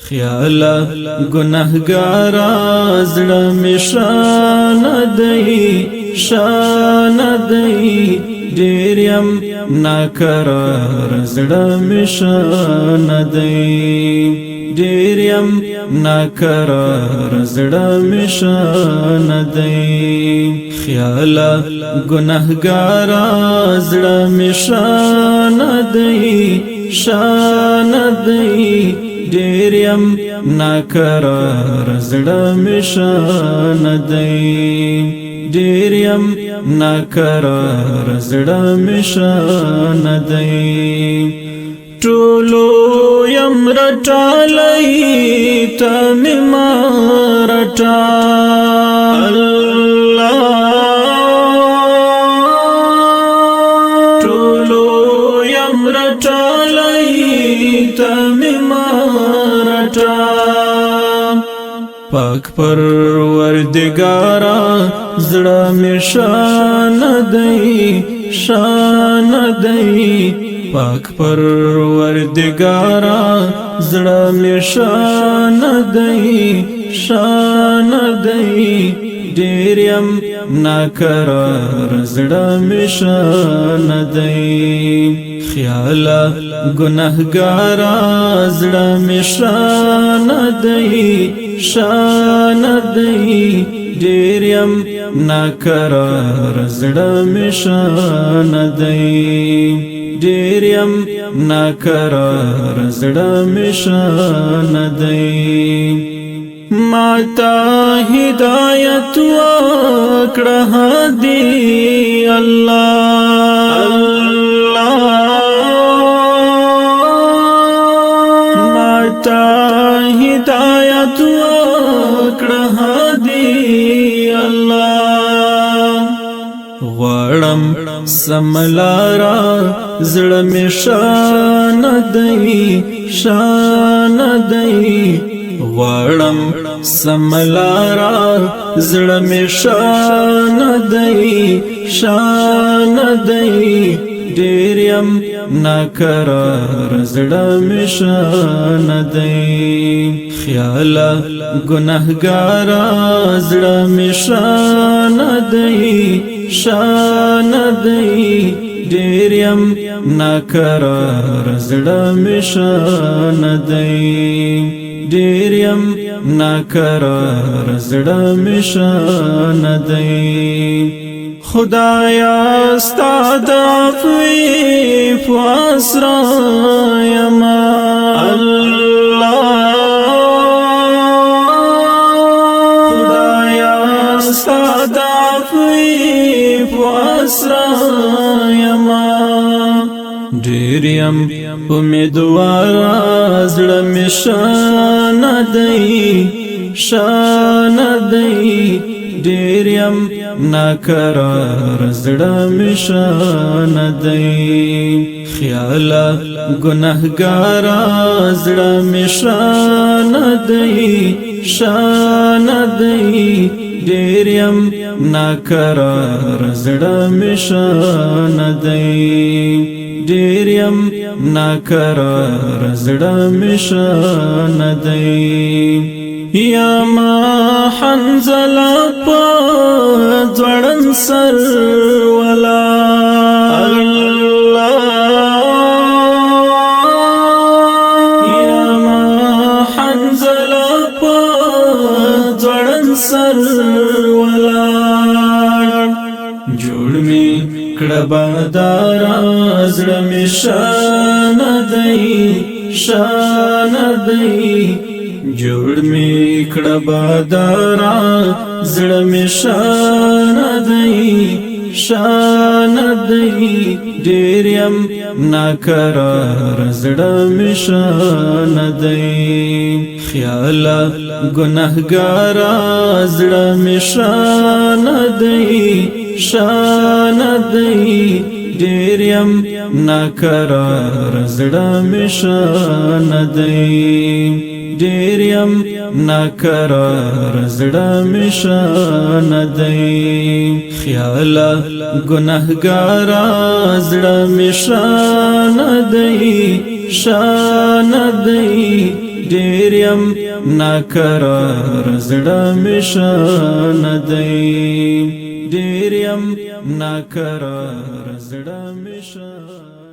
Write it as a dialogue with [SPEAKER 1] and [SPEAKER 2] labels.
[SPEAKER 1] خیاله گناهګارا زړه مې شان دی شان دی ډېر یم ناقرار زړه مې شان دی ډېر یم ناقرار زړه مې شان دی خیاله گناهګارا زړه مې شان دی شان دی ډېر یم ناقرار زړه مې شان دی ډېر یم ناقرار زړه مې شان دی ټولو یم رټالی ته مې ما رټال ټولو یم رټالی ته مې ما رټال پاک پروردګارا زړه مې شان دی شان دی پاک پروردګارا زړه مې شان دی شان دی ډېر یم ناقرار زړه مې شان دی خیاله گناهګارا زړه مې شان دی شان دی ډېر یم ناقرار زړه مې شان دی ډېر یم ناقرار زړه مې شان دی ماتا هدایت وکړه هدي الله ماتا هدایت وکړه هدي الله غواړم سملارا زړه مې شان دی شان دی غواړم سملارا زړه مې شان دی شان دی ډېر یم ناقرار زړه مې شان دی خیاله گناهګارا زړه مې شان دی شان دی ډېر یم ناقرار زړه مې شان دی ډېر یم ناقرار زړه مې شان دی خدایا ستا د عفو اسرا یما الله خدایا ستا د عفو اسرا یما ډېر یم امیدوارا زړه مې شان دی شان دی ډېر یم ناقرار زړه مې شان دی خیاله گناهګارا زړه مې شان دی شان دی ډېر یم ناقرار زړه مې شان دی ډېر یم ناقرار زړه مې شان دی یا ما حنزله په ځوړن سر ولاړ یا ما حنزله په ځوړن سر ولاړ جوړ مې کړه بادارا زړه مې شان دی شان دی جوړ مې کړه بادارا زړه مې شان دی شان دی ډېر یم ناقرار زړه مې شان دی خیاله گناهګارا زړه مې شان دی شان دی ډېر یم ناقرار زړه مې شان دی ډېر یم ناقرار زړه مې شان دی خیاله گناهګارا زړه مې شان دی شان دی ډیر یم ناقرار زړه مې شان دی ډیر یم ناقرار زړه مې شان